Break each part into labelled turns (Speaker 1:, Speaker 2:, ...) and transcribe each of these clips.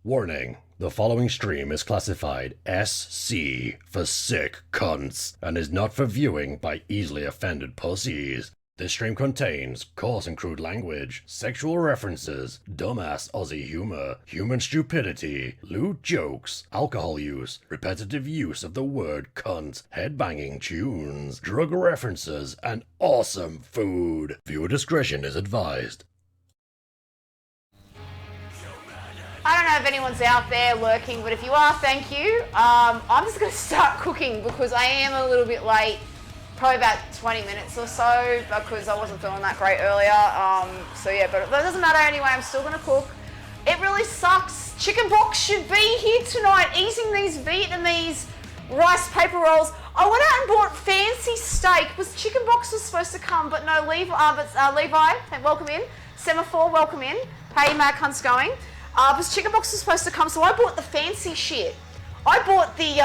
Speaker 1: Warning, the following stream is classified SC for sick cunts and is not for viewing by easily offended pussies. This stream contains coarse and crude language, sexual references, dumbass Aussie humor, human stupidity, lewd jokes, alcohol use, repetitive use of the word cunt, headbanging tunes, drug references, and awesome food. Viewer discretion is advised.
Speaker 2: I don't know if anyone's out there lurking, but if you are, thank you. I'm just going to start cooking because I am a little bit late. Probably about 20 minutes or so because I wasn't feeling that great earlier. So yeah, but that doesn't matter anyway. I'm still going to cook. It really sucks. Chicken box should be here tonight eating these Vietnamese rice paper rolls. I went out and bought fancy steak. Chicken box was supposed to come, but no, Levi, welcome in. Semaphore, welcome in. Hey, Mac, how's it going? But chicken box was supposed to come, so I bought the fancy shit. I bought the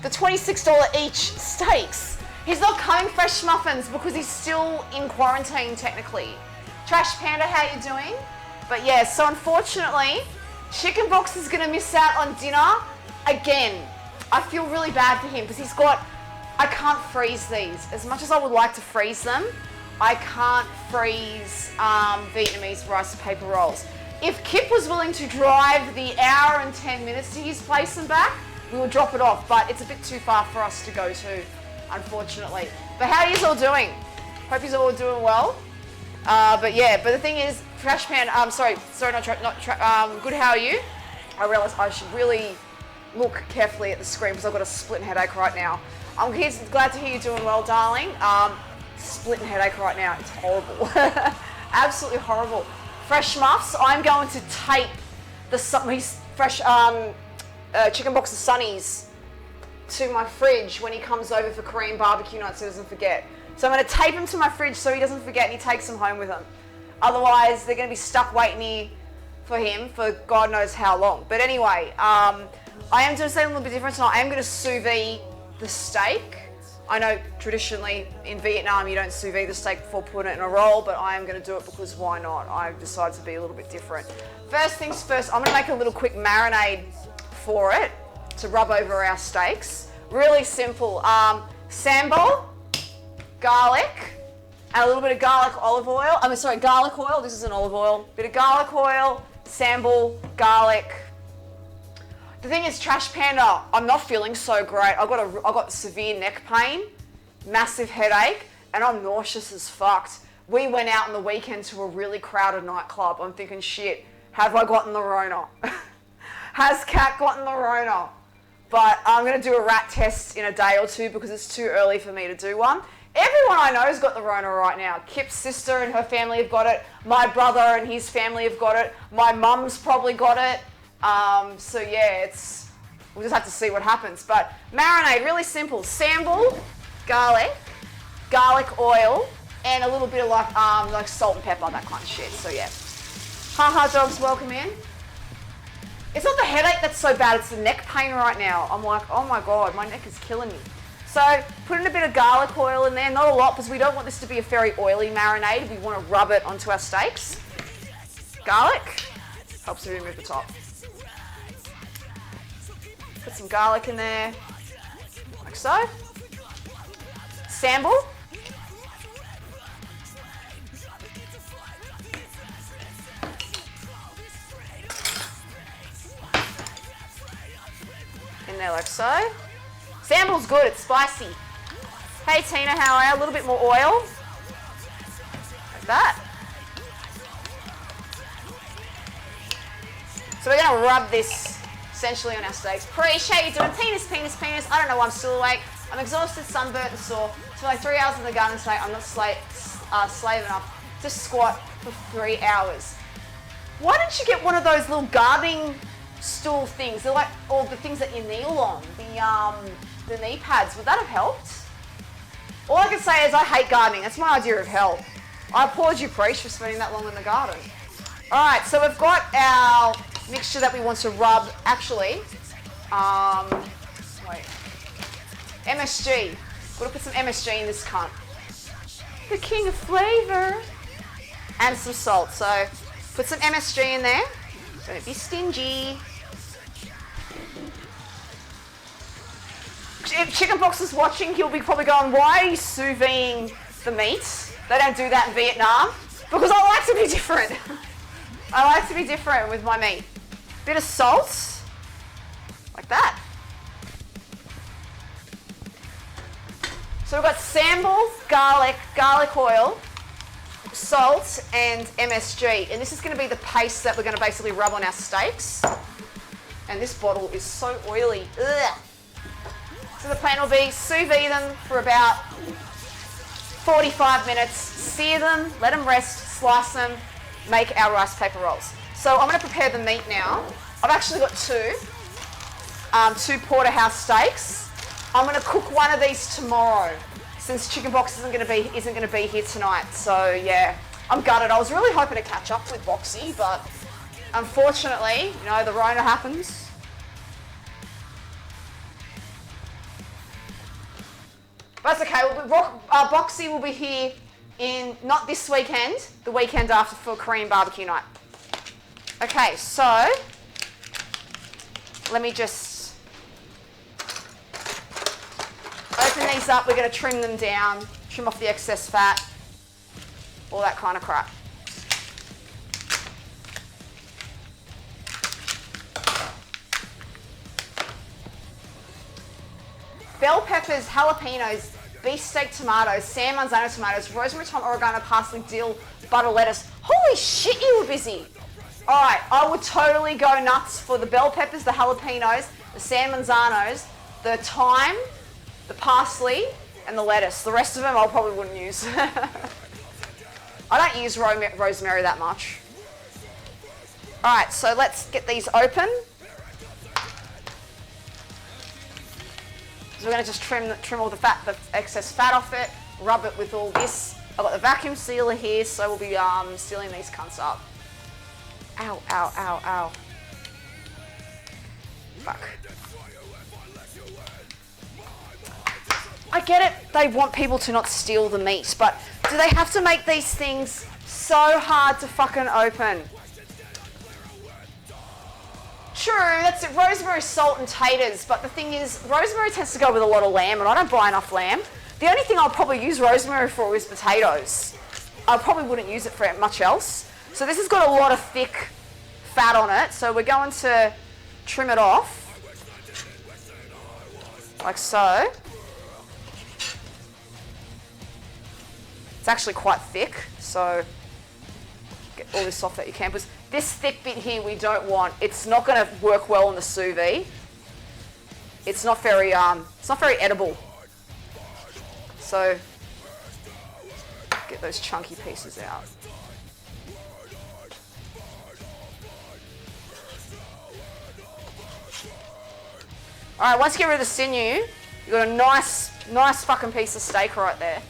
Speaker 2: $26 each steaks. He's not coming fresh muffins because he's still in quarantine technically. Trash Panda, how you doing? But yeah, so unfortunately, Chicken Box is gonna miss out on dinner again. I feel really bad for him because I can't freeze these. As much as I would like to freeze them, I can't freeze Vietnamese rice paper rolls. If Kip was willing to drive the hour and 10 minutes to his place and back, we will drop it off, but it's a bit too far for us to go to, unfortunately. But how are you all doing? Hope you're all doing well. But the thing is, Trash Pan, good, how are you? I realised I should really look carefully at the screen because I've got a splitting headache right now. I'm glad to hear you're doing well, darling. Splitting headache right now, it's horrible. Absolutely horrible. Fresh muffs, I'm going to tape these fresh Chicken Box of Sunnies to my fridge when he comes over for Korean barbecue night so he doesn't forget. So I'm going to tape him to my fridge so he doesn't forget and he takes them home with him. Otherwise, they're going to be stuck waiting here for him for God knows how long. But anyway, I am doing something a little bit different tonight. I am going to sous vide the steak. I know traditionally in Vietnam you don't sous vide the steak before putting it in a roll, but I am going to do it because why not? I've decided to be a little bit different. First things first, I'm going to make a little quick marinade for it to rub over our steaks. Really simple. Sambal, garlic, and a little bit of garlic olive oil. Garlic oil. This is an olive oil. Bit of garlic oil, sambal, garlic. The thing is, Trash Panda, I'm not feeling so great. I got severe neck pain, massive headache, and I'm nauseous as fucked. We went out on the weekend to a really crowded nightclub. I'm thinking, shit, have I gotten the Rona? Has Kat gotten the Rona? But I'm going to do a rat test in a day or two because it's too early for me to do one. Everyone I know has got the Rona right now. Kip's sister and her family have got it. My brother and his family have got it. My mum's probably got it. So yeah, we'll just have to see what happens. But marinade, really simple. Sambal, garlic oil, and a little bit of like salt and pepper, that kind of shit. So yeah. Haha dogs, welcome in. It's not the headache that's so bad, it's the neck pain right now. I'm like, oh my God, my neck is killing me. So put in a bit of garlic oil in there, not a lot because we don't want this to be a very oily marinade. We want to rub it onto our steaks. Garlic helps to remove the top. Put some garlic in there, like so. Sambal. In there like so. Sambal's good, it's spicy. Hey Tina, how are you? A little bit more oil. Like that. So we're gonna rub this essentially on our steaks. Preach, how you doing? Penis. I don't know why I'm still awake. I'm exhausted, sunburnt and sore. So like 3 hours in the garden today, I'm not slave enough to squat for 3 hours. Why don't you get one of those little gardening stool things? They're like, or the things that you kneel on, the knee pads. Would that have helped? All I can say is I hate gardening. That's my idea of help. I applaud you, Preach, for spending that long in the garden. All right, so we've got our mixture that we want to rub. Actually, MSG. We're gonna put some MSG in this cunt. The king of flavor. And some salt. So put some MSG in there. Don't be stingy. if Chickenpox is watching, he'll be probably going, why are you sous videing the meat? They don't do that in Vietnam. Because I like to be different. I like to be different with my meat. Bit of salt, like that. So we've got sambal, garlic oil, salt, and MSG. And this is going to be the paste that we're going to basically rub on our steaks. And this bottle is so oily. Ugh. So the plan will be sous vide them for about 45 minutes, sear them, let them rest, slice them, make our rice paper rolls. So I'm going to prepare the meat now. I've actually got two porterhouse steaks. I'm going to cook one of these tomorrow since Chickenpox isn't going to be here tonight. So yeah, I'm gutted. I was really hoping to catch up with Boxy, but unfortunately, you know, the Rona happens. That's okay. Boxy will be here in not this weekend, the weekend after for Korean barbecue night. Okay, so let me just open these up. We're going to trim them down, trim off the excess fat, all that kind of crap. Bell peppers, jalapenos, beefsteak tomatoes, San Marzano tomatoes, rosemary, thyme, oregano, parsley, dill, butter, lettuce. Holy shit, you were busy. All right, I would totally go nuts for the bell peppers, the jalapenos, the San Manzanos, the thyme, the parsley, and the lettuce. The rest of them I probably wouldn't use. I don't use rosemary that much. All right, so let's get these open. So we're going to just trim all the fat, the excess fat off it, rub it with all this. I've got the vacuum sealer here, so we'll be sealing these cunts up. Ow, ow, ow, ow. Fuck. I get it, they want people to not steal the meat, but do they have to make these things so hard to fucking open? True, that's it. Rosemary, salt, and taters. But the thing is, rosemary tends to go with a lot of lamb, and I don't buy enough lamb. The only thing I'll probably use rosemary for is potatoes. I probably wouldn't use it for much else. So this has got a lot of thick fat on it, so we're going to trim it off, like so. It's actually quite thick, so get all this off that you can. But this thick bit here we don't want. It's not going to work well in the sous vide. It's not very edible. So get those chunky pieces out. All right, once you get rid of the sinew, you've got a nice fucking piece of steak right there.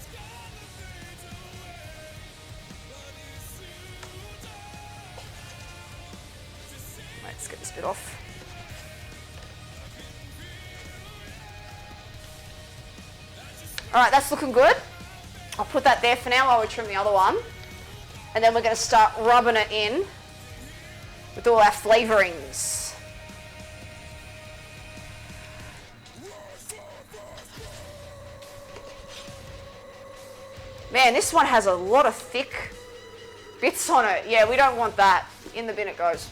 Speaker 2: Let's get this bit off. All right, that's looking good. I'll put that there for now while we trim the other one. And then we're going to start rubbing it in with all our flavourings. Man, this one has a lot of thick bits on it. Yeah, we don't want that. In the bin it goes.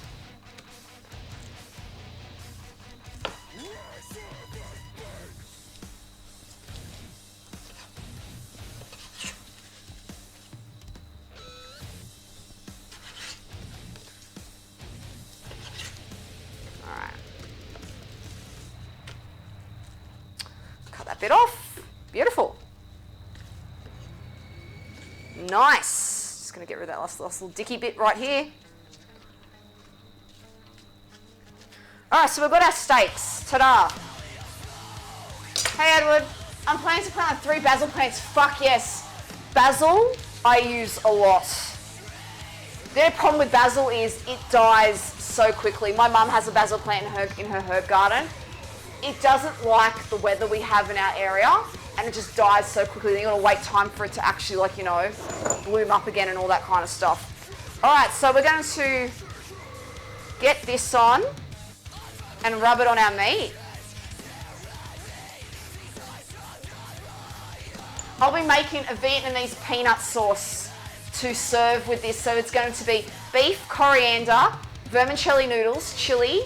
Speaker 2: All right. Cut that bit off. Beautiful. Nice. Just going to get rid of that last little dicky bit right here. All right, so we've got our steaks. Ta-da. Hey, Edward. I'm planning to plant 3 basil plants. Fuck yes. Basil, I use a lot. The only problem with basil is it dies so quickly. My mum has a basil plant in her herb garden. It doesn't like the weather we have in our area, and it just dies so quickly. You've got to wait time for it to actually, like, you know, bloom up again and all that kind of stuff. All right, so we're going to get this on and rub it on our meat. I'll be making a Vietnamese peanut sauce to serve with this. So it's going to be beef, coriander, vermicelli noodles, chili,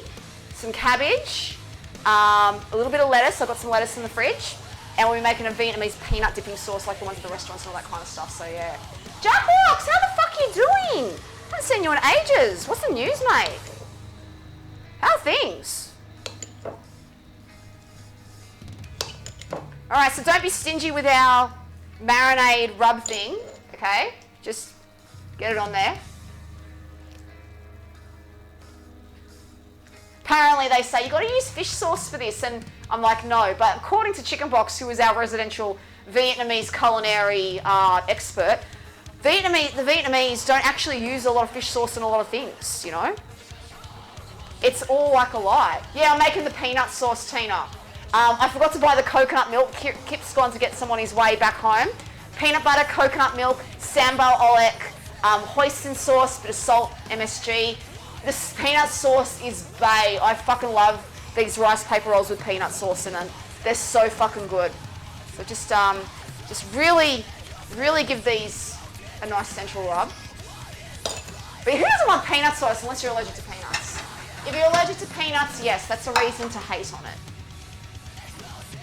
Speaker 2: some cabbage, a little bit of lettuce. I've got some lettuce in the fridge. And we'll be making a Vietnamese peanut dipping sauce like the ones at the restaurants and all that kind of stuff. So yeah. Jack Walks, how the fuck are you doing? I haven't seen you in ages. What's the news, mate? How are things? All right, so don't be stingy with our marinade rub thing, okay? Just get it on there. Apparently they say, you gotta use fish sauce for this, and I'm like, no, but according to Chicken Box, who is our residential Vietnamese culinary expert, the Vietnamese don't actually use a lot of fish sauce in a lot of things, you know? It's all like a lie. Yeah, I'm making the peanut sauce, Tina. I forgot to buy the coconut milk. Kip's gone to get some on his way back home. Peanut butter, coconut milk, sambal oelek, hoisin sauce, bit of salt, MSG. This peanut sauce is bae. I fucking love these rice paper rolls with peanut sauce in them. They're so fucking good. So just really give these a nice central rub. But who doesn't want peanut sauce unless you're allergic to peanuts? If you're allergic to peanuts, yes, that's a reason to hate on it.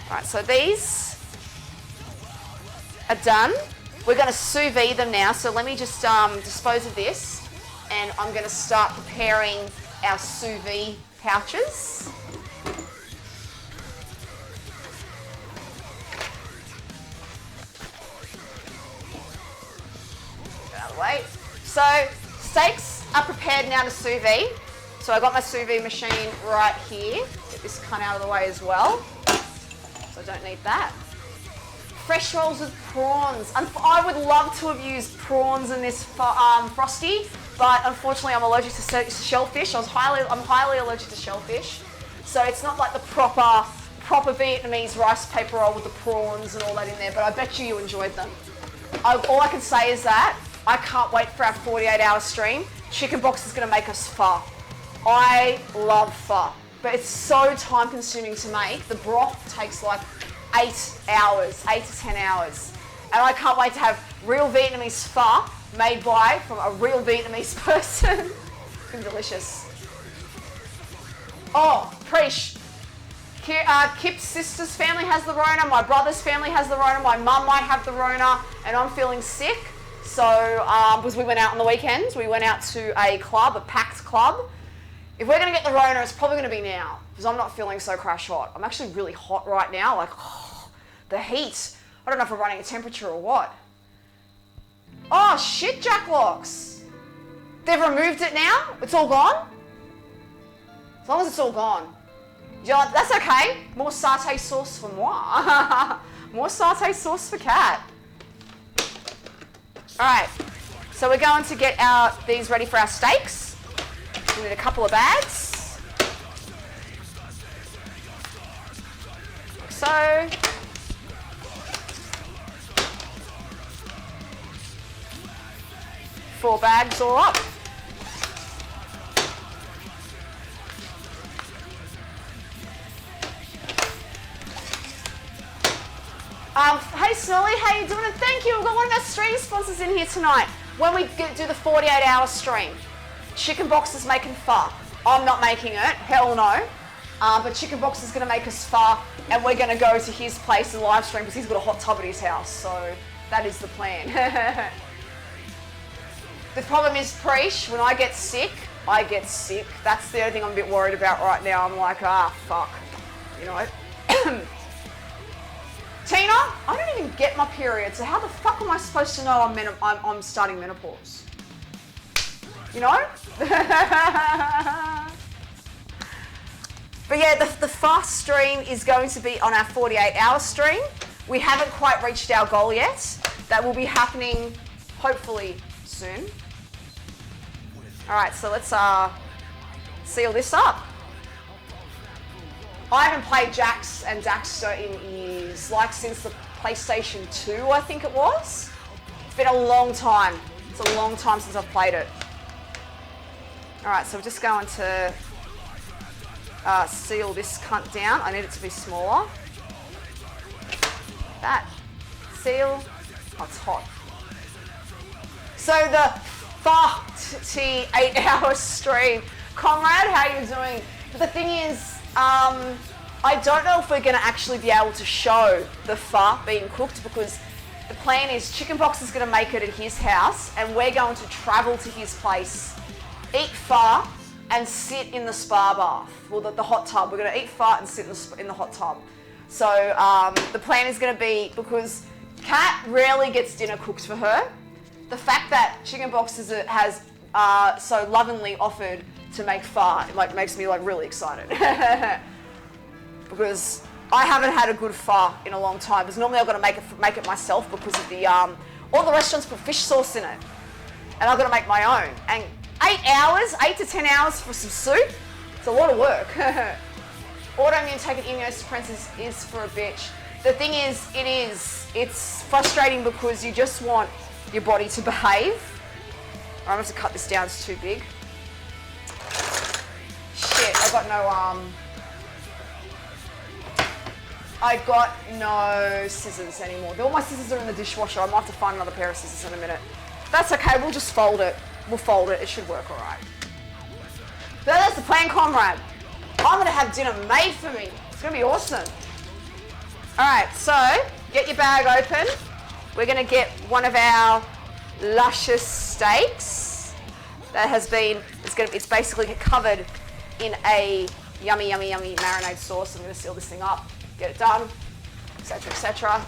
Speaker 2: Right, so these are done. We're going to sous vide them now, so let me just dispose of this, and I'm going to start preparing our sous vide pouches. Get out of the way. So steaks are prepared now to sous vide. So I got my sous vide machine right here. Get this cut out of the way as well. So I don't need that. Fresh rolls with prawns. I would love to have used prawns in this frosty, but unfortunately I'm allergic to shellfish. I'm highly allergic to shellfish. So it's not like the proper Vietnamese rice paper roll with the prawns and all that in there, but I bet you enjoyed them. All I can say is that I can't wait for our 48-hour stream. Chicken Box is going to make us pho. I love pho, but it's so time consuming to make. The broth takes like 8 to 10 hours. And I can't wait to have real Vietnamese pho made from a real Vietnamese person. It's been delicious. Oh, Preesh. Kip's sister's family has the Rona, my brother's family has the Rona, my mum might have the Rona, and I'm feeling sick. So, because we went out on the weekends, we went out to a club, a packed club. If we're going to get the Rona, it's probably going to be now, because I'm not feeling so crash hot. I'm actually really hot right now, like, the heat. I don't know if we're running a temperature or what. Oh, shit, Jacklocks. They've removed it now? It's all gone? As long as it's all gone. Yeah, that's okay. More satay sauce for moi. More satay sauce for Kat. All right, so we're going to get these ready for our steaks. We need a couple of bags. Like so. Four bags all up. Hey Snolly, how you doing? And thank you. We've got one of our stream sponsors in here tonight. When we do the 48-hour stream, Chicken Box is making pho. I'm not making it, hell no. But Chicken Box is going to make us pho, and we're going to go to his place and live stream because he's got a hot tub at his house. So that is the plan. The problem is, Preesh, when I get sick, I get sick. That's the only thing I'm a bit worried about right now. I'm like, fuck. You know what? Tina, I don't even get my period, so how the fuck am I supposed to know I'm starting menopause? You know? But yeah, the fast stream is going to be on our 48-hour stream. We haven't quite reached our goal yet. That will be happening hopefully soon. All right, so let's seal this up. I haven't played Jax and Daxter in years, like since the PlayStation 2, I think it was. It's been a long time. It's a long time since I've played it. All right, so we're just going to seal this cunt down. I need it to be smaller. That. seal. Oh, it's hot. So the 48-hour stream. Comrade, how you doing? But the thing is, I don't know if we're going to actually be able to show the pho being cooked because the plan is Chicken Box is going to make it at his house and we're going to travel to his place, eat pho and sit in the spa bath, well the hot tub. We're going to eat pho and sit in the hot tub. So the plan is going to be, because Kat rarely gets dinner cooked for her, the fact that Chicken Box has so lovingly offered to make pho, it makes me really excited. Because I haven't had a good pho in a long time. Because normally I've got to make it myself because of the all the restaurants put fish sauce in it, and I've got to make my own. And 8 to 10 hours for some soup, it's a lot of work. Autoimmune taking immunosuppressants is for a bitch. The thing is, it's frustrating because you just want your body to behave. I'm going to have to cut this down, it's too big. Shit, I've got no scissors anymore. All my scissors are in the dishwasher. I might have to find another pair of scissors in a minute. That's okay, we'll just fold it. We'll fold it, it should work all right. So that's the plan, comrade. I'm gonna have dinner made for me. It's gonna be awesome. All right, so get your bag open. We're gonna get one of our luscious steaks that it's basically covered in a yummy marinade sauce. I'm gonna seal this thing up, get it done, etc., etc.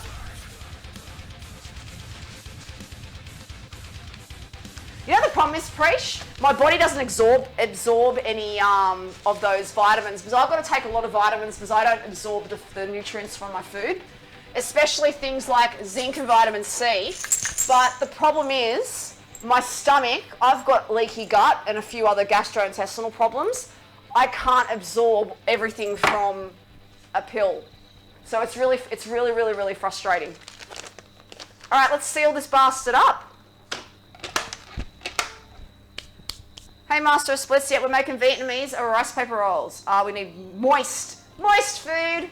Speaker 2: You know the problem is, Preach? My body doesn't absorb any of those vitamins because I've got to take a lot of vitamins because I don't absorb the nutrients from my food, especially things like zinc and vitamin C. But the problem is my stomach, I've got leaky gut and a few other gastrointestinal problems. I can't absorb everything from a pill. So it's really frustrating. All right, let's seal this bastard up. Hey, Master of Splits, yeah, we're making Vietnamese or rice paper rolls. We need moist food.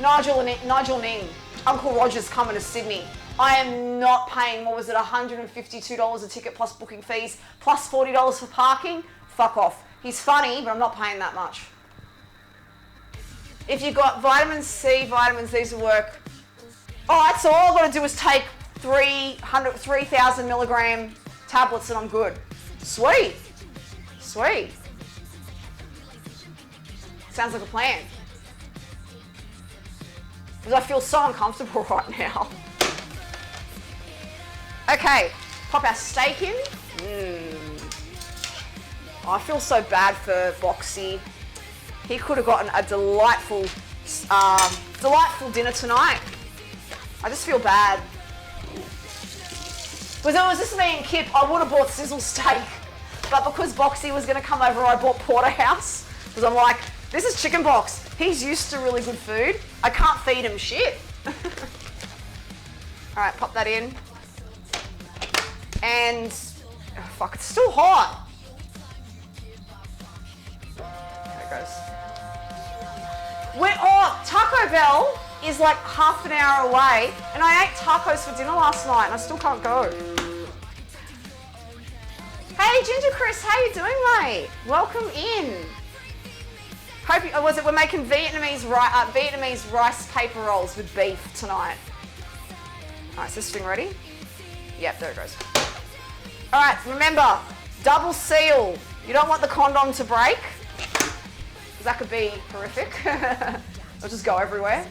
Speaker 2: Nigel Ning. Uncle Roger's coming to Sydney. I am not paying, what was it, $152 a ticket plus booking fees, plus $40 for parking. Fuck off. He's funny, but I'm not paying that much. If you've got vitamin C, vitamins, these will work. All right, so all I've got to do is take 3,000 milligram tablets and I'm good. Sweet. Sweet. Sounds like a plan. Because I feel so uncomfortable right now. Okay, pop our steak in. Oh, I feel so bad for Boxy. He could have gotten a delightful dinner tonight. I just feel bad. Was this me and Kip, I would have bought sizzle steak. But because Boxy was going to come over, I bought porterhouse. Because I'm like, this is chicken box. He's used to really good food. I can't feed him shit. All right, pop that in. And, oh fuck, it's still hot. There it goes. Taco Bell is like half an hour away, and I ate tacos for dinner last night, and I still can't go. Hey, Ginger Chris, how you doing, mate? Welcome in. Hope you, we're making Vietnamese rice paper rolls with beef tonight. All right, is this thing ready? Yep, there it goes. All right, remember, double seal. You don't want the condom to break, because that could be horrific. It'll just go everywhere.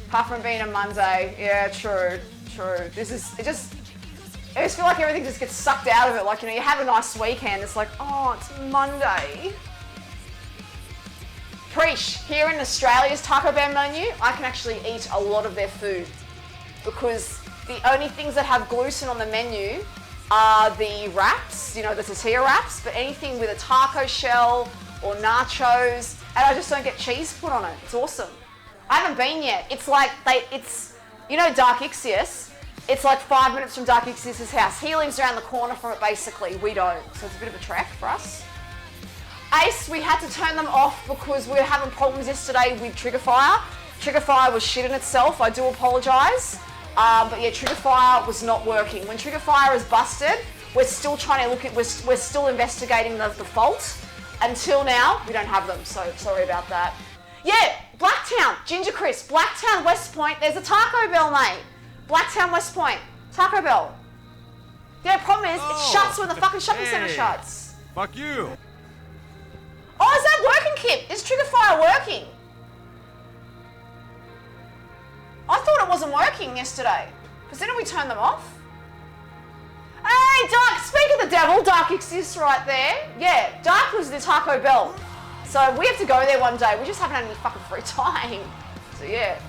Speaker 2: Apart from being a Monday. Yeah, true. I just feel like everything just gets sucked out of it. Like, you have a nice weekend. It's like, oh, it's Monday. Preach. Here in Australia's Taco Bell menu, I can actually eat a lot of their food because the only things that have gluten on the menu are the wraps, the tortilla wraps, but anything with a taco shell or nachos, and I just don't get cheese put on it. It's awesome. I haven't been yet. It's like, Dark Ixius? It's like 5 minutes from Dark Ixius' house. He lives around the corner from it, basically. We don't. So it's a bit of a trek for us. Ace, we had to turn them off because we were having problems yesterday with Triggerfire. Triggerfire was shit in itself. I do apologise. But yeah, Triggerfire was not working. When Triggerfire is busted, we're still trying to we're still investigating the fault. Until now, we don't have them, so sorry about that. Yeah, Blacktown, Ginger Chris, Blacktown, West Point, there's a Taco Bell, mate. Blacktown, West Point, Taco Bell. The only problem is, it shuts when the fucking shopping centre shuts.
Speaker 3: Fuck you.
Speaker 2: Oh, is that working, Kip? Is Triggerfire working? I thought it wasn't working yesterday. Because didn't we turn them off? Hey, Dark, speak of the devil, Dark exists right there. Yeah, Dark was the Taco Bell. So we have to go there one day. We just haven't had any fucking free time. So yeah.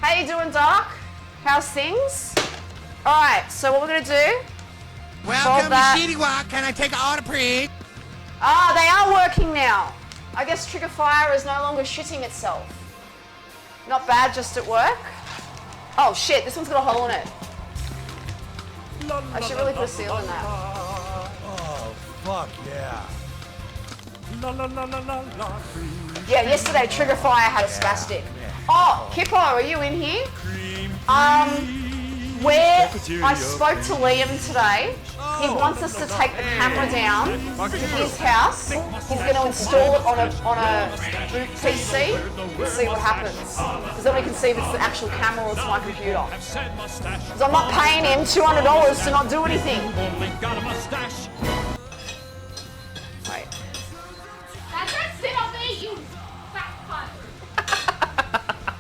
Speaker 2: How you doing, Dark? How's things? All right, so what we're going to do...
Speaker 4: Welcome to Shitty Walk. Can I take an order, please?
Speaker 2: Ah, they are working now. I guess Triggerfire is no longer shitting itself. Not bad, just at work. Oh shit, this one's got a hole in it. I should really put a seal in that.
Speaker 3: Oh, fuck yeah.
Speaker 2: Yeah, yesterday Triggerfire had a spastic. Oh, Kippo, are you in here? Where I spoke to Liam today, he wants us to take the camera down to his house. He's going to install it on a boot PC and see what happens. Because then we can see if it's the actual camera or it's my computer. Because I'm not paying him $200 to not do anything. Wait.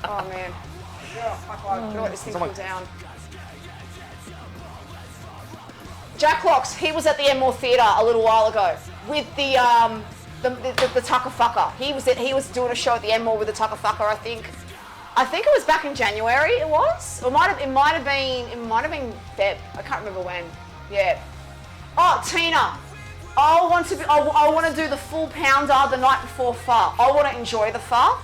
Speaker 2: Oh man. I'm let this thing cool down. Jack Locks, he was at the Enmore Theatre a little while ago with the Tucker Fucker. He was doing a show at the Enmore with the Tucker Fucker, I think. I think it was back in January. It was. Or it might have been Feb. I can't remember when. Yeah. Oh, Tina. I want to do the full pounder the night before pho. I want to enjoy the pho.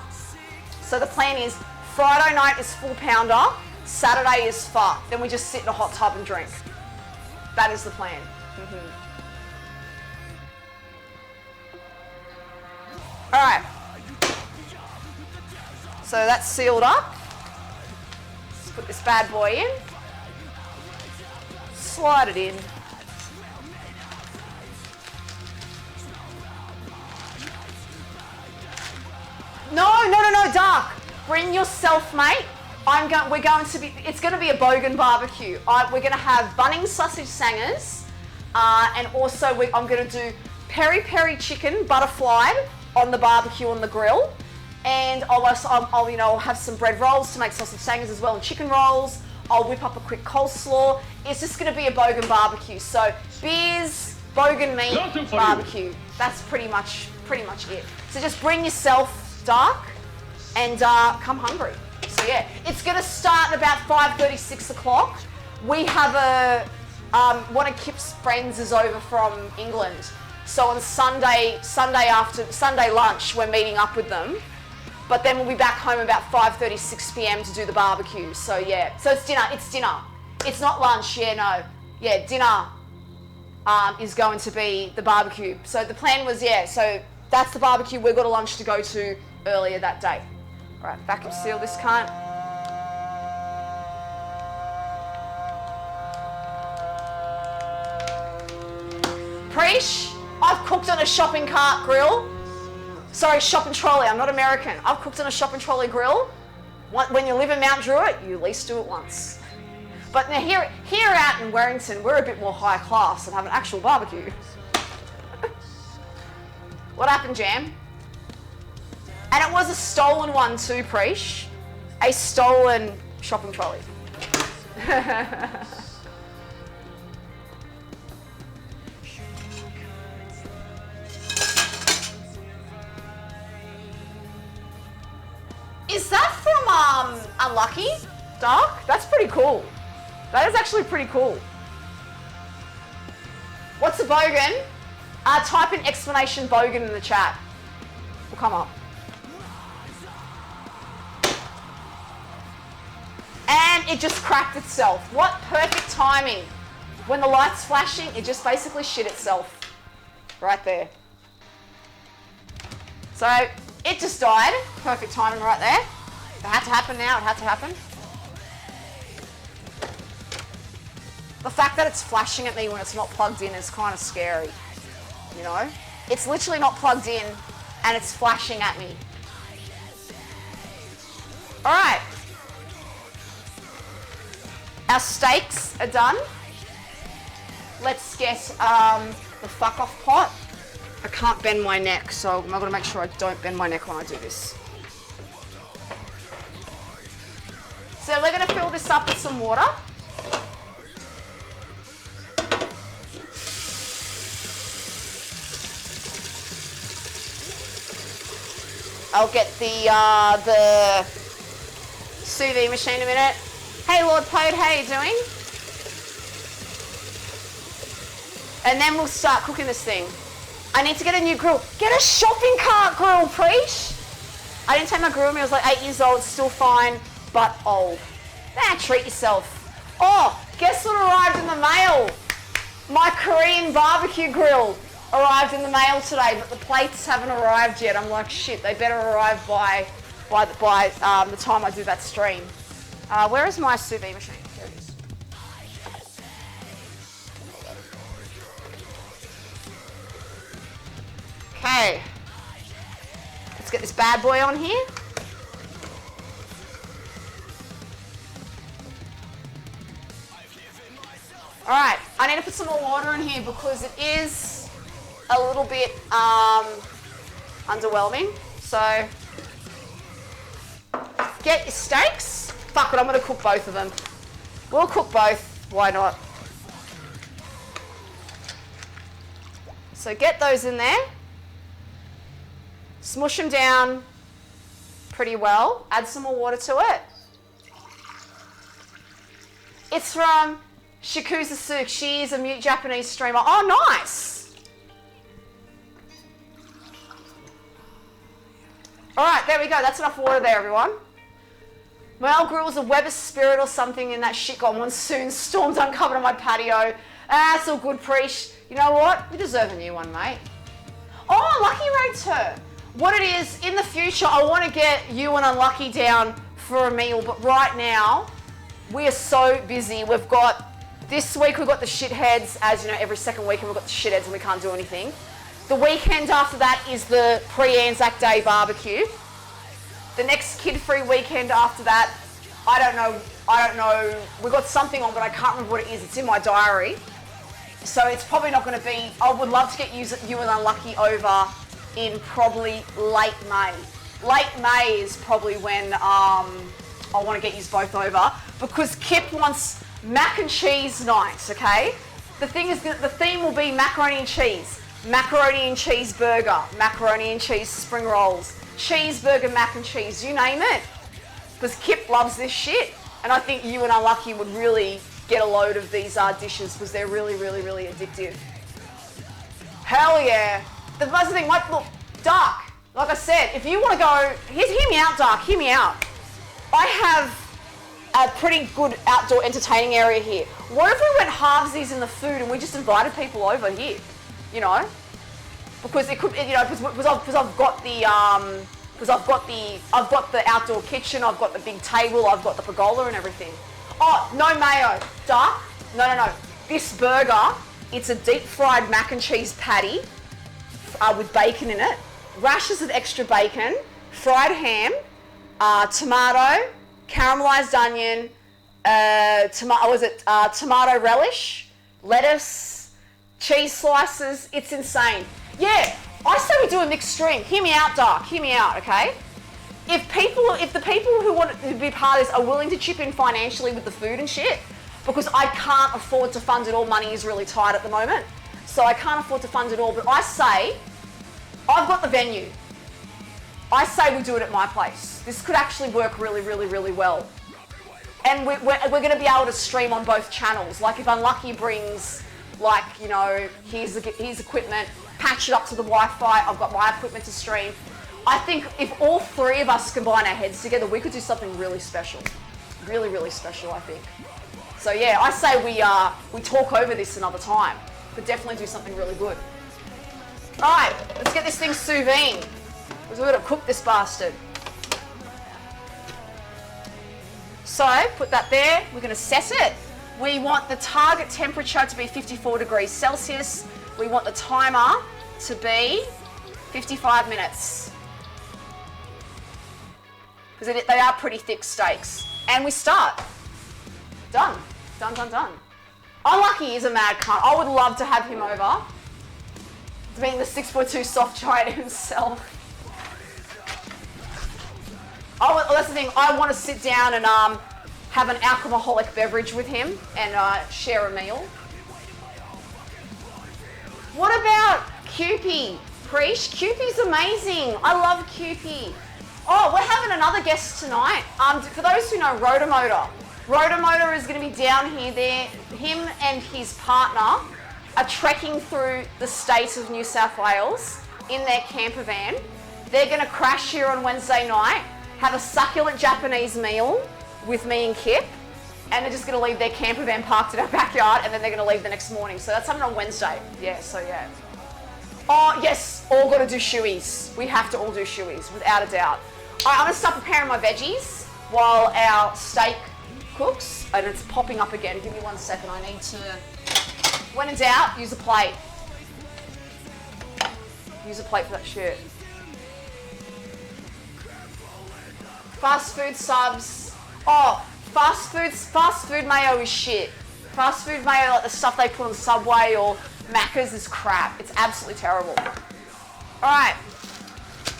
Speaker 2: So the plan is Friday night is full pounder, Saturday is pho. Then we just sit in a hot tub and drink. That is the plan. All right. So that's sealed up. Let's put this bad boy in. Slide it in. No, Dark. Bring yourself, mate. It's going to be a bogan barbecue. We're going to have Bunnings sausage sangers, and also I'm going to do peri-peri chicken butterflied on the barbecue on the grill, and I'll have some bread rolls to make sausage sangers as well, and chicken rolls. I'll whip up a quick coleslaw. It's just going to be a bogan barbecue. So beers, bogan meat, barbecue. That's pretty much it. So just bring yourself, Dark, and come hungry. So yeah, it's going to start at about 5:30, 6 o'clock. We have one of Kip's friends is over from England. So on Sunday lunch, we're meeting up with them. But then we'll be back home about 5:30, 6 p.m. to do the barbecue. So yeah, so it's dinner. It's not lunch, dinner is going to be the barbecue. So the plan was, so that's the barbecue. We've got a lunch to go to earlier that day. All right, vacuum seal this cunt. Preach, I've cooked on a shopping cart grill. Sorry, shopping trolley, I'm not American. I've cooked on a shopping trolley grill. When you live in Mount Druitt, you at least do it once. But now here out in Warrington, we're a bit more high class and have an actual barbecue. What happened, Jam? And it was a stolen one too, Preach. A stolen shopping trolley. Is that from Unlucky, Dark? That's pretty cool. That is actually pretty cool. What's a bogan? Type in explanation bogan in the chat. Will come up. And it just cracked itself. What perfect timing. When the light's flashing, it just basically shit itself. Right there. So, it just died. Perfect timing right there. It had to happen now. It had to happen. The fact that it's flashing at me when it's not plugged in is kind of scary. You know? It's literally not plugged in and it's flashing at me. Alright. Our steaks are done. Let's get the fuck off pot. I can't bend my neck, so I've got to make sure I don't bend my neck when I do this. So we're going to fill this up with some water. I'll get the sous vide machine in a minute. Hey Lord Pode, how you doing? And then we'll start cooking this thing. I need to get a new grill. Get a shopping cart grill, Preach. I didn't take my grill with me. I was like 8 years old, still fine, but old. Nah, treat yourself. Oh, guess what arrived in the mail? My Korean barbecue grill arrived in the mail today, but the plates haven't arrived yet. I'm like, shit, they better arrive by the time I do that stream. Where is my sous vide machine? Here it is. Okay. Let's get this bad boy on here. Alright, I need to put some more water in here because it is a little bit underwhelming. So, get your steaks. Fuck it, I'm going to cook both of them. We'll cook both. Why not? So get those in there. Smush them down pretty well. Add some more water to it. It's from Shikusa Suk. She is a mute Japanese streamer. Oh, nice. All right, there we go. That's enough water there, everyone. My old grill was a Weber Spirit or something and that shit got monsoon storms uncovered on my patio. That's all good, Preach. You know what? You deserve a new one, mate. Oh, Lucky Rates her. What it is, in the future, I want to get you and Unlucky down for a meal, but right now, we are so busy. This week we've got the shitheads, as you know, every second weekend we've got the shitheads and we can't do anything. The weekend after that is the pre-Anzac Day barbecue. The next kid-free weekend after that, I don't know, we've got something on, but I can't remember what it is. It's in my diary. So it's probably not going to be, I would love to get you and Unlucky over in probably late May. Late May is probably when I want to get you both over, because Kip wants mac and cheese night, okay? The thing is, the theme will be macaroni and cheese burger, macaroni and cheese spring rolls, cheeseburger, mac and cheese, you name it. Because Kip loves this shit, and I think you and Unlucky would really get a load of these dishes because they're really, really, really addictive. Hell yeah. The buzzer thing, look, Dark, like I said, if you want to go, hear me out, Dark, hear me out. I have a pretty good outdoor entertaining area here. What if we went halvesies in the food and we just invited people over here, you know? Because it could, you know, because I've got the outdoor kitchen, I've got the big table, I've got the pergola and everything. Oh, no mayo, Dark. No. This burger, it's a deep fried mac and cheese patty with bacon in it, rashers of extra bacon, fried ham, tomato, caramelized onion, tomato relish, lettuce, cheese slices. It's insane. Yeah, I say we do a mixed stream. Hear me out, Dark. Hear me out, okay? If the people who want to be part of this are willing to chip in financially with the food and shit, because I can't afford to fund it all. Money is really tight at the moment, so I can't afford to fund it all. But I say, I've got the venue. I say we do it at my place. This could actually work really, really, really well. And we're going to be able to stream on both channels. Like if Unlucky brings, like, you know, his equipment, patch it up to the Wi-Fi, I've got my equipment to stream. I think if all three of us combine our heads together, we could do something really special. Really, really special, I think. So yeah, I say we talk over this another time, but definitely do something really good. All right, let's get this thing sous vide. Because we're going to cook this bastard. So, put that there. We're going to set it. We want the target temperature to be 54 degrees Celsius. We want the timer to be 55 minutes. Because they are pretty thick steaks. And we start. Done. Done. Unlucky is a mad cunt. I would love to have him over. Being the 6'2" soft giant himself. Oh, that's the thing. I want to sit down and have an alcoholic beverage with him and share a meal. What about Cupie? Preach? Cupie's amazing. I love Cupie. Oh, we're having another guest tonight. For those who know Rotomotor is going to be down here. Him and his partner are trekking through the state of New South Wales in their camper van. They're going to crash here on Wednesday night, have a succulent Japanese meal with me and Kip, and they're just going to leave their camper van parked in our backyard, and then they're going to leave the next morning. So that's happening on Wednesday. Yeah, so yeah. Oh, yes, all got to do shoeies. We have to all do shoeies, without a doubt. All right, I'm going to start preparing my veggies while our steak cooks, and it's popping up again. Give me 1 second. I need to... When in doubt, use a plate. Use a plate for that shit. Fast food subs. Oh, fast food mayo is shit. Fast food mayo, like the stuff they put on Subway or Macca's, is crap. It's absolutely terrible. All right.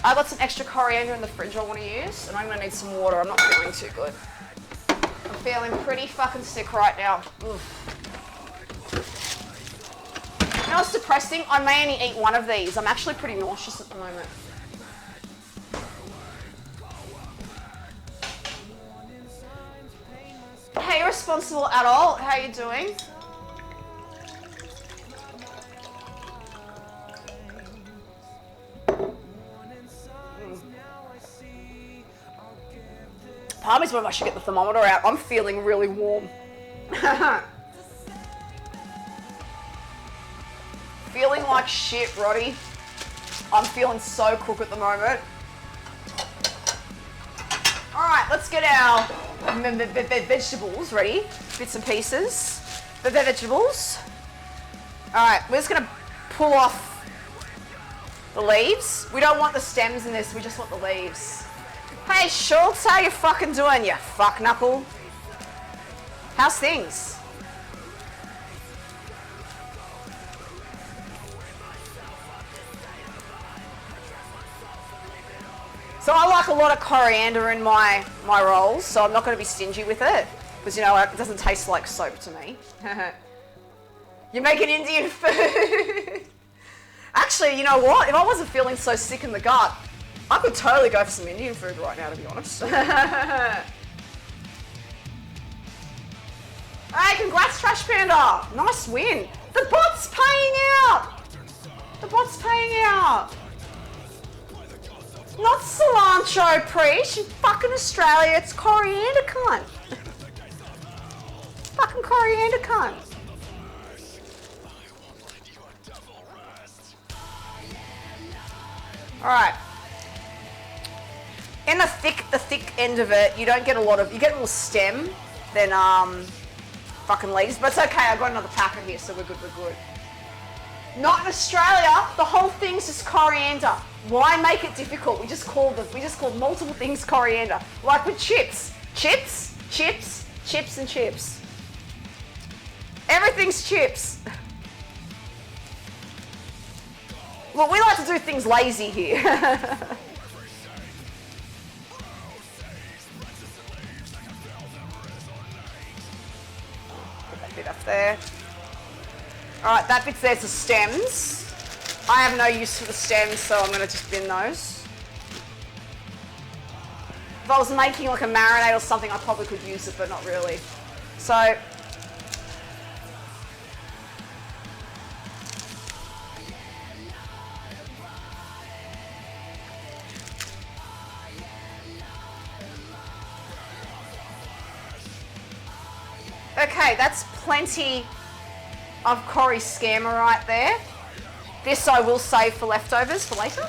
Speaker 2: I got some extra coriander in the fridge I want to use, and I'm going to need some water. I'm not feeling too good. I'm feeling pretty fucking sick right now. Oof. You know what's depressing? I may only eat one of these. I'm actually pretty nauseous at the moment. Hey, irresponsible adult. How you doing? Part of me's whether I should get the thermometer out. I'm feeling really warm. Feeling like shit, Roddy. I'm feeling so cooked at the moment. All right, let's get our vegetables ready. Bits and pieces. The vegetables. All right, we're just gonna pull off the leaves. We don't want the stems in this, we just want the leaves. Hey Schultz, how you fucking doing, you fuck knuckle? How's things? So I like a lot of coriander in my rolls, so I'm not going to be stingy with it. Because, you know, it doesn't taste like soap to me. You're making Indian food. Actually, you know what? If I wasn't feeling so sick in the gut, I could totally go for some Indian food right now, to be honest. Hey, congrats, Trash Panda. Nice win. The bot's paying out. The bot's paying out. Not cilantro, Preach. In fucking Australia, it's coriander cunt. Fucking coriander cunt. Alright. In the thick end of it, you don't get a lot of, you get more stem than fucking leaves, but it's okay, I've got another packet here, so we're good. Not in Australia, the whole thing's just coriander. Why make it difficult? We just call multiple things coriander. Like with chips. Chips and chips. Everything's chips. Well, we like to do things lazy here. Put that bit up there. Alright, that bit's there to stems. I have no use for the stems, so I'm going to just bin those. If I was making like a marinade or something, I probably could use it, but not really. So, okay, that's plenty of Corrie scammer right there. This I will save for leftovers for later.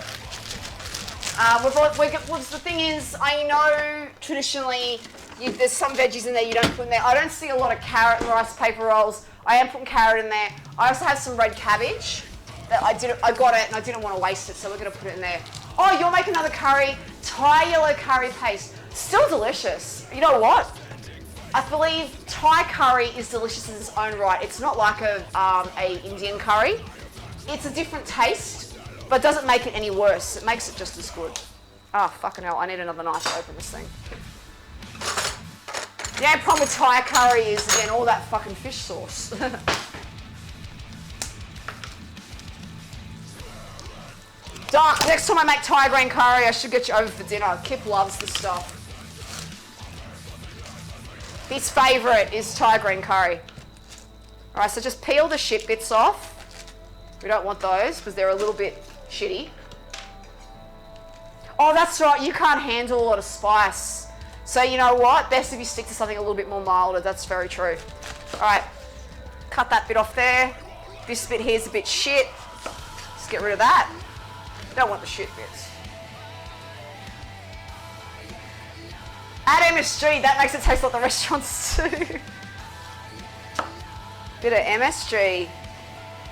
Speaker 2: The thing is, I know traditionally there's some veggies in there you don't put in there. I don't see a lot of carrot and rice paper rolls. I am putting carrot in there. I also have some red cabbage that I got it and I didn't want to waste it, so we're going to put it in there. Oh, you'll make another curry. Thai yellow curry paste. Still delicious. You know what? I believe Thai curry is delicious in its own right. It's not like a Indian curry. It's a different taste, but it doesn't make it any worse. It makes it just as good. Oh, fucking hell, I need another knife to open this thing. The only problem with Thai curry is, again, all that fucking fish sauce. Dark, next time I make Thai green curry, I should get you over for dinner. Kip loves this stuff. His favourite is Thai green curry. Alright, so just peel the shit bits off. We don't want those because they're a little bit shitty. Oh, that's right, you can't handle a lot of spice. So you know what? Best if you stick to something a little bit more milder. That's very true. Alright, cut that bit off there. This bit here's a bit shit. Let's get rid of that. Don't want the shit bits. Add MSG, that makes it taste like the restaurants too. Bit of MSG,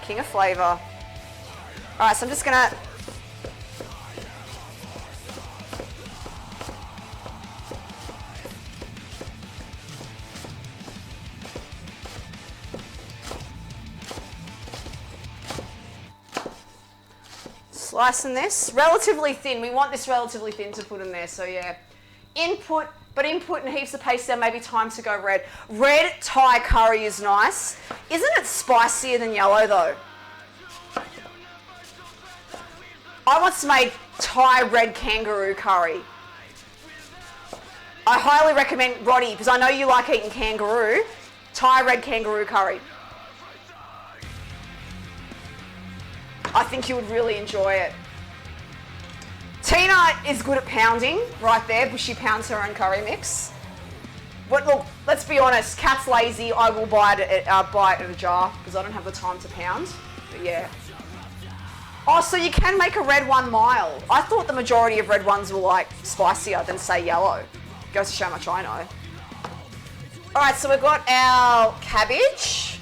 Speaker 2: king of flavour. Alright, so I'm just gonna slicing this relatively thin. We want this relatively thin to put in there, so yeah. Input and heaps of paste there, maybe time to go red. Red Thai curry is nice. Isn't it spicier than yellow though? I once made Thai red kangaroo curry. I highly recommend, Roddy, because I know you like eating kangaroo, Thai red kangaroo curry. I think you would really enjoy it. Tina is good at pounding, right there, but she pounds her own curry mix. But look, let's be honest, Kat's lazy, I will buy it in a jar, because I don't have the time to pound, but yeah. Oh, so you can make a red one mild. I thought the majority of red ones were like spicier than say yellow. Goes to show how much I know. All right, so we've got our cabbage.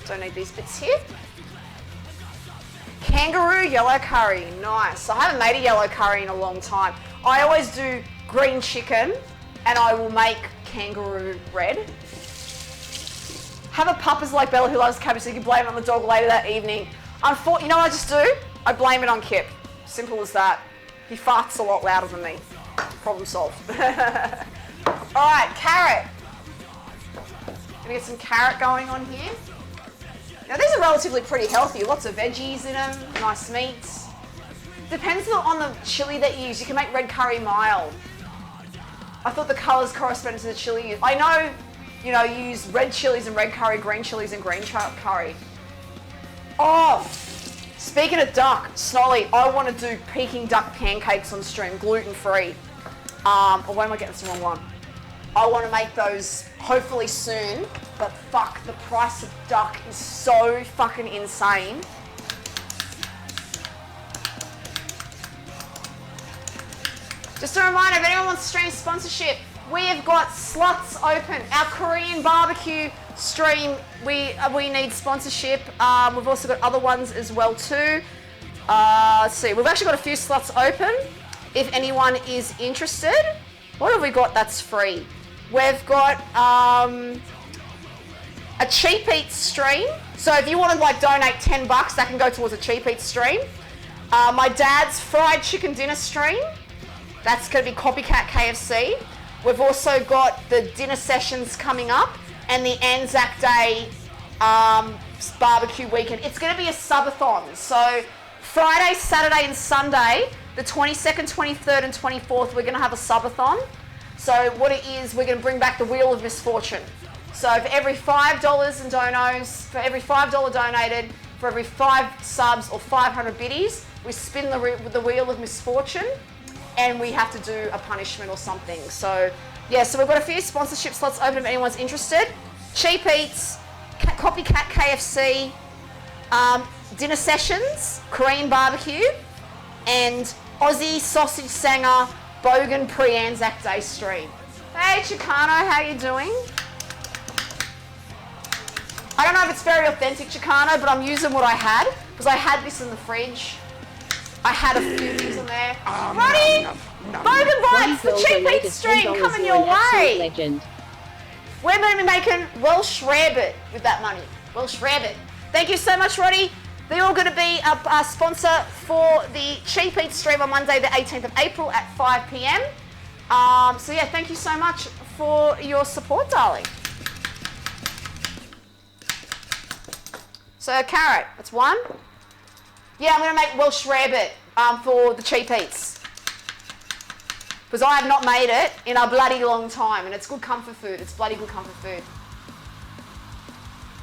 Speaker 2: Don't need these bits here. Kangaroo yellow curry, nice. I haven't made a yellow curry in a long time. I always do green chicken and I will make kangaroo red. Have a puppers like Bella who loves cabbage so you can blame it on the dog later that evening. You know what I just do? I blame it on Kip. Simple as that. He farts a lot louder than me. Problem solved. All right, carrot. Gonna get some carrot going on here. Now these are relatively pretty healthy. Lots of veggies in them, nice meats. Depends on the chili that you use. You can make red curry mild. I thought the colours corresponded to the chili used. I know, you know, you use red chilies and red curry, green chilies and green curry. Oh, speaking of duck, Snolly, I want to do Peking duck pancakes on stream, gluten-free. Or why am I getting this wrong one? I want to make those hopefully soon, but fuck, the price of duck is so fucking insane. Just a reminder, if anyone wants to stream sponsorship, we have got slots open. Our Korean barbecue stream, we need sponsorship. We've also got other ones as well too. Let's see, we've actually got a few slots open. If anyone is interested, what have we got that's free? We've got a cheap eats stream. So if you want to like donate $10, that can go towards a cheap eats stream. My dad's fried chicken dinner stream. That's going to be copycat KFC. We've also got the dinner sessions coming up and the Anzac Day barbecue weekend. It's going to be a subathon. So Friday, Saturday and Sunday, the 22nd, 23rd and 24th, we're going to have a subathon. So what it is, we're going to bring back the Wheel of Misfortune. So for every $5 in donos, for every $5 donated, for every 5 subs or 500 biddies, we spin the Wheel of Misfortune and we have to do a punishment or something. So yeah, so we've got a few sponsorship slots open if anyone's interested. Cheap Eats, Copycat KFC, dinner sessions, Korean barbecue, and Aussie sausage sanger Bogan pre-Anzac Day stream. Hey Chicano, how you doing? I don't know if it's very authentic Chicano, but I'm using what I had because I had this in the fridge. I had a few things in there. Roddy! Bogan Bites, the cheap eat stream coming your way.
Speaker 5: Legend.
Speaker 2: We're going to be making Welsh rarebit with that money. Welsh rarebit. Thank you so much, Roddy. They're all going to be a sponsor for the Cheap Eat stream on Monday, the 18th of April at 5 p.m. So yeah, thank you so much for your support, darling. So carrot, that's one. Yeah, I'm going to make Welsh rarebit for the Cheap Eats. Because I have not made it in a bloody long time, and it's good comfort food. It's bloody good comfort food.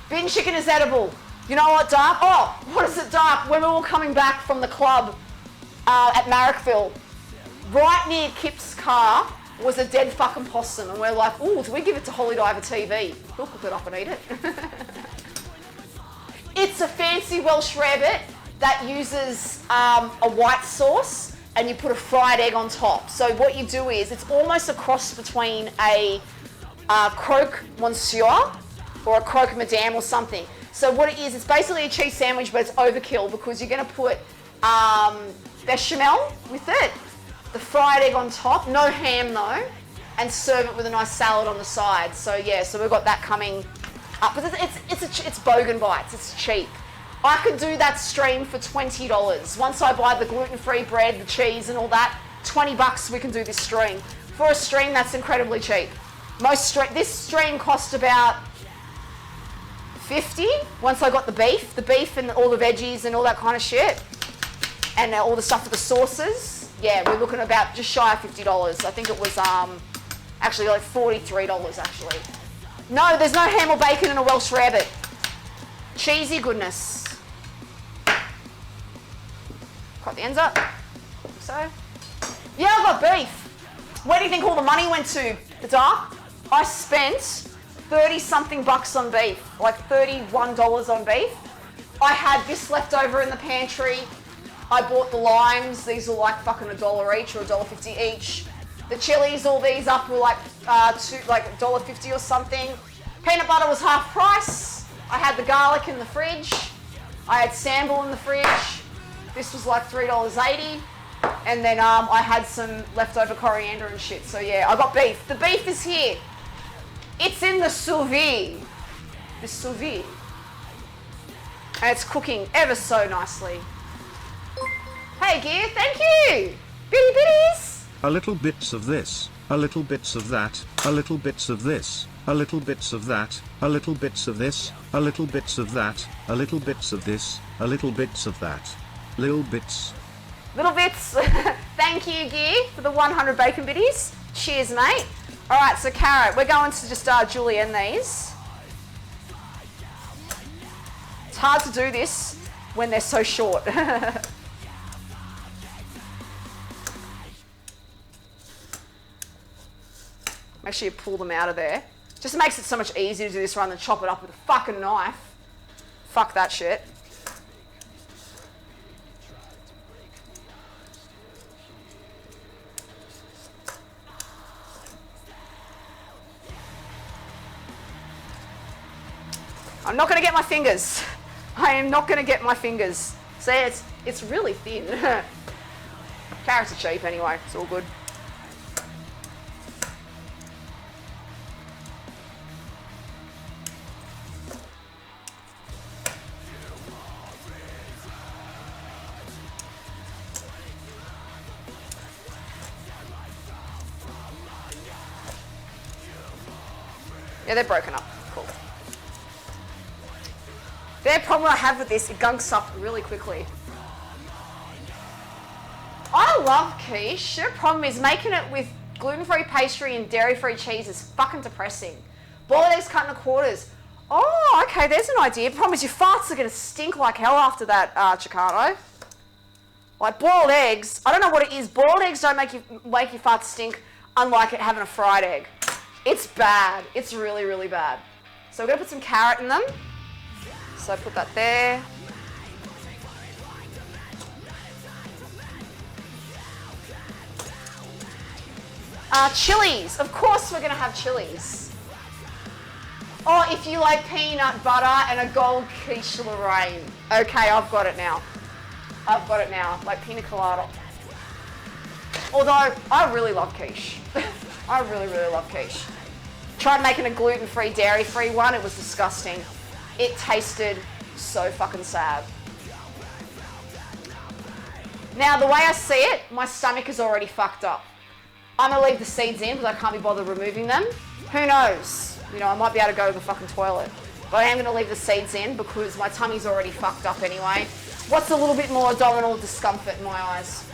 Speaker 2: Bin chicken is edible. You know what, Dark? Oh, what is it, Dark? When we were all coming back from the club at Marrickville, right near Kip's car was a dead fucking possum, and we're like, ooh, do we give it to Holly Diver TV? He'll cook it up and eat it. It's a fancy Welsh rarebit that uses a white sauce, and you put a fried egg on top. So what you do is, it's almost a cross between a croque monsieur or a croque madame or something. So what it is, it's basically a cheese sandwich, but it's overkill because you're going to put bechamel with it, the fried egg on top, no ham though, and serve it with a nice salad on the side. So yeah, so we've got that coming up. But it's Bogan Bites, it's cheap. I could do that stream for $20. Once I buy the gluten-free bread, the cheese and all that, $20 we can do this stream. For a stream, that's incredibly cheap. This stream cost about $50 once I got the beef and all the veggies and all that kind of shit. And all the stuff for the sauces. Yeah, we're looking about just shy of $50. I think it was actually like $43 actually. No, there's no ham or bacon in a Welsh rarebit. Cheesy goodness. Cut the ends up. So, yeah, I got beef. Where do you think all the money went to, the Dark? I spent 30 something bucks on beef, like $31 on beef. I had this left over in the pantry. I bought the limes. These were like fucking $1 each or $1.50 each. The chilies, all these up were like $1.50 or something. Peanut butter was half price. I had the garlic in the fridge. I had sambal in the fridge. This was like $3.80. And then I had some leftover coriander and shit. So yeah, I got beef. The beef is here. It's in the sous vide. The sous vide. And it's cooking ever so nicely. Hey Gear, thank you! Bitty bitties!
Speaker 5: A little bits of this, a little bits of that, a little bits of this, a little bits of that, a little bits of this, a little bits of that, a little bits of this, a little bits of that. Little bits.
Speaker 2: Little bits. Thank you, Gear, for the 100 bacon bitties. Cheers, mate. Alright, so carrot. We're going to just julienne these. It's hard to do this when they're so short. Make sure you pull them out of there. Just makes it so much easier to do this rather than chop it up with a fucking knife. Fuck that shit. I'm not going to get my fingers. I am not going to get my fingers. See, it's really thin. Carrots are cheap anyway. It's all good. Yeah, they're broken up. Cool. The problem I have with this, it gunks up really quickly. I love quiche. The problem is making it with gluten-free pastry and dairy-free cheese is fucking depressing. Boiled eggs cut into quarters. Oh, okay, there's an idea. The problem is your farts are going to stink like hell after that, Chicano. Like boiled eggs, I don't know what it is. Boiled eggs don't make your farts stink, unlike it having a fried egg. It's bad. It's really, really bad. So we're going to put some carrot in them. So put that there. Chilies. Of course we're going to have chilies. Oh, if you like peanut butter and a gold quiche Lorraine. Okay, I've got it now. I've got it now. Like pina colada. Although, I really love quiche. I really, really love quiche. Tried making a gluten-free, dairy-free one. It was disgusting. It tasted so fucking sad. Now, the way I see it, my stomach is already fucked up. I'm gonna leave the seeds in because I can't be bothered removing them. Who knows? You know, I might be able to go to the fucking toilet. But I am gonna leave the seeds in because my tummy's already fucked up anyway. What's a little bit more abdominal discomfort in my eyes?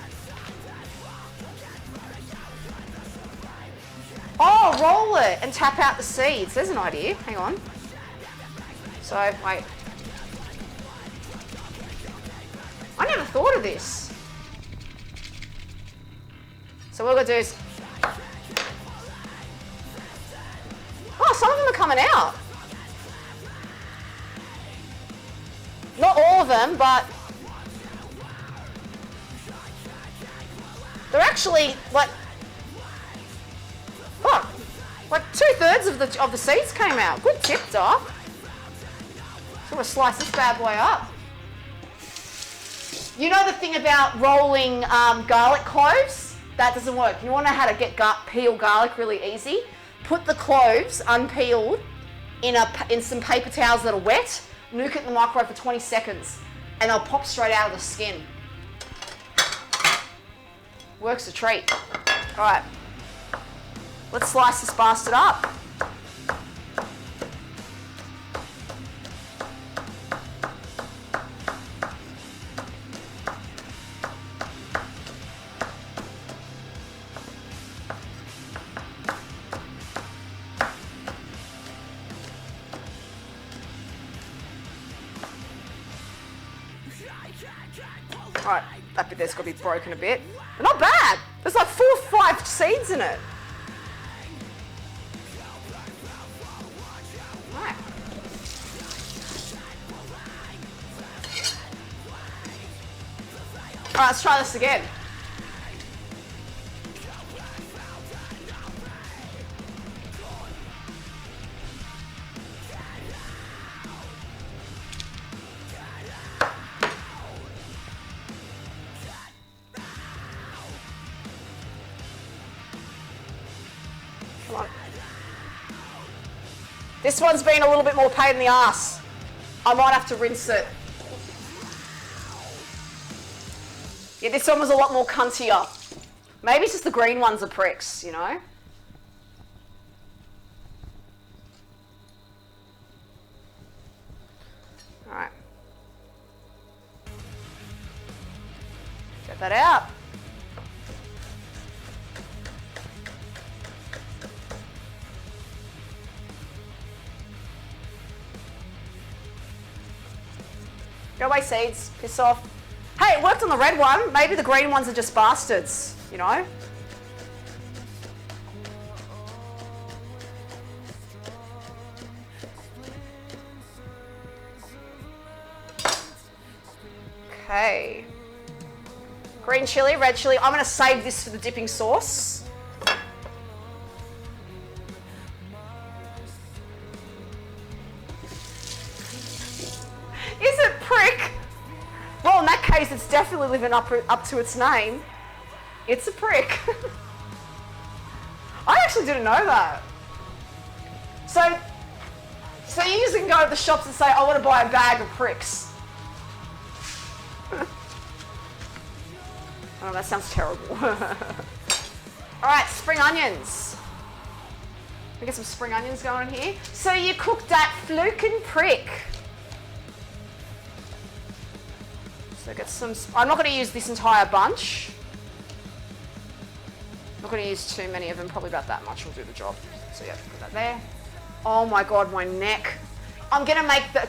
Speaker 2: Oh, roll it and tap out the seeds. There's an idea. Hang on. So, wait. I never thought of this. So what we're going to do is... Oh, some of them are coming out. Not all of them, but... They're actually, like... Fuck. Like 2/3 of the seeds came out. Good tip, Doc. I'm going to slice this bad boy up. You know the thing about rolling garlic cloves? That doesn't work. You want to know how to peel garlic really easy? Put the cloves unpeeled in some paper towels that are wet, nuke it in the microwave for 20 seconds, and they'll pop straight out of the skin. Works a treat. All right. Let's slice this bastard up. Alright, that bit there's got to be broken a bit. But not bad. There's like 4 or 5 seeds in it. Right. Alright, let's try this again. Come on. This one's been a little bit more pain in the ass. I might have to rinse it. Yeah, this one was a lot more cuntier. Maybe it's just the green ones are pricks, you know? Alright. Get that out. Go away, seeds. Piss off. Hey, it worked on the red one. Maybe the green ones are just bastards, you know? Okay. Green chili, red chili. I'm going to save this for the dipping sauce. Is it prick? Well, in that case, it's definitely living up to its name. It's a prick. I actually didn't know that. So you just can go to the shops and say, I want to buy a bag of pricks. Oh, that sounds terrible. All right, spring onions. We get some spring onions going here. So you cook that fluken prick. So get some, I'm not going to use this entire bunch. I'm not going to use too many of them, probably about that much will do the job. So yeah, put that there. Oh my God, my neck. I'm going to make the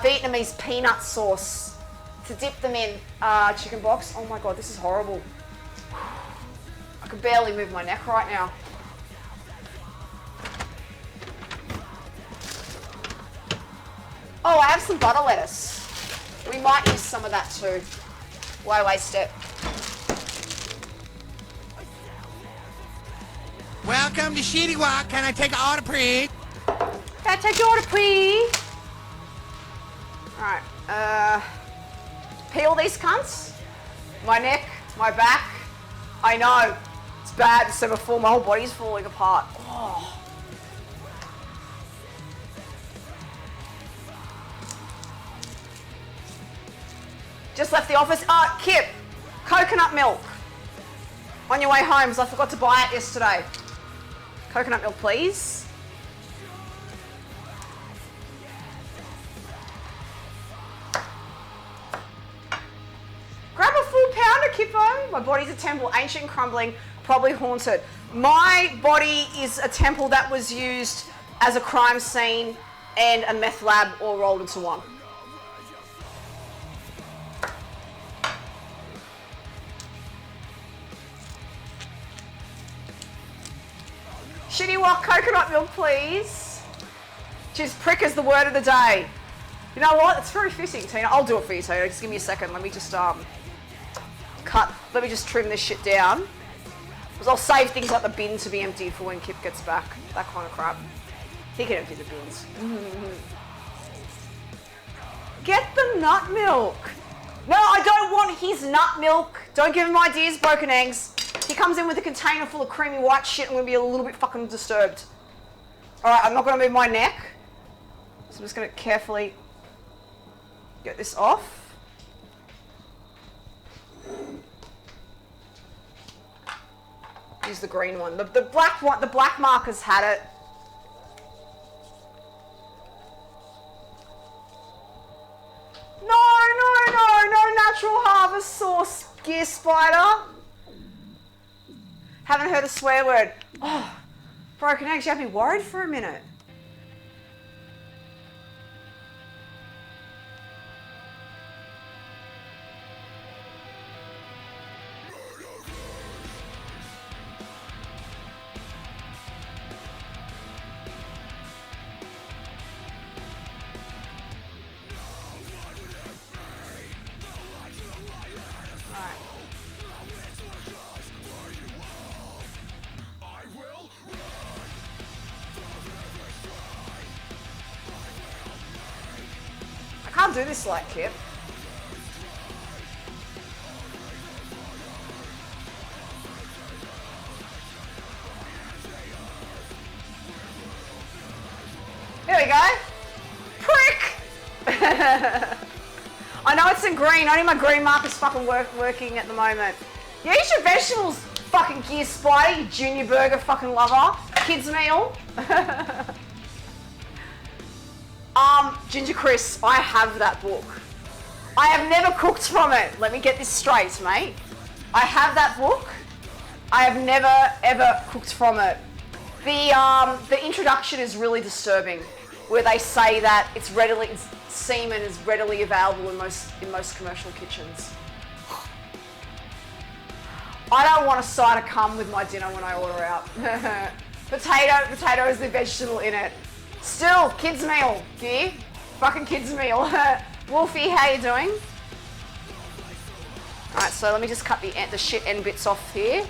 Speaker 2: Vietnamese peanut sauce to dip them in chicken box. Oh my God, this is horrible. I can barely move my neck right now. Oh, I have some butter lettuce. We might use some of that too. Why waste it?
Speaker 4: Welcome to Shitty Walk. Can I take an order, please?
Speaker 2: Can I take your order, please? Alright, peel these cunts. My neck, my back. I know, it's bad, so before my whole body's falling apart. Oh. Just left the office. Kip, coconut milk. On your way home, because I forgot to buy it yesterday. Coconut milk, please. Grab a full pounder, Kippo. My body's a temple, ancient, crumbling, probably haunted. My body is a temple that was used as a crime scene and a meth lab all rolled into one. Shitty Walk coconut milk, please. Jeez, prick is the word of the day. You know what? It's very fitting, Tina. I'll do it for you, Tina. Just give me a second. Let me just let me just trim this shit down. Because I'll save things like the bin to be emptied for when Kip gets back. That kind of crap. He can empty the bins. Get the nut milk. No, I don't want his nut milk. Don't give him ideas, broken eggs. He comes in with a container full of creamy white shit. I'm going to be a little bit fucking disturbed. Alright, I'm not going to move my neck. So I'm just going to carefully get this off. Use the green one. The black one, the black markers had it. No natural harvest sauce, Gear Spider. Haven't heard a swear word. Oh, broken eggs, you had me worried for a minute. Alright. can't do this like Kip. There we go. Prick! I know it's in green. Only my green marker's fucking working at the moment. You eat your vegetables, fucking Gear Spider, you junior burger fucking lover. Kids meal. Ginger Chris, I have that book. I have never cooked from it. Let me get this straight, mate. I have that book. I have never ever cooked from it. The introduction is really disturbing, where they say that semen is readily available in most commercial kitchens. I don't want a side of cum with my dinner when I order out. Potato is the vegetable in it. Still, kids meal, yeah? Fucking kids meal. Wolfie, how you doing? Alright, so let me just cut the shit end bits off here.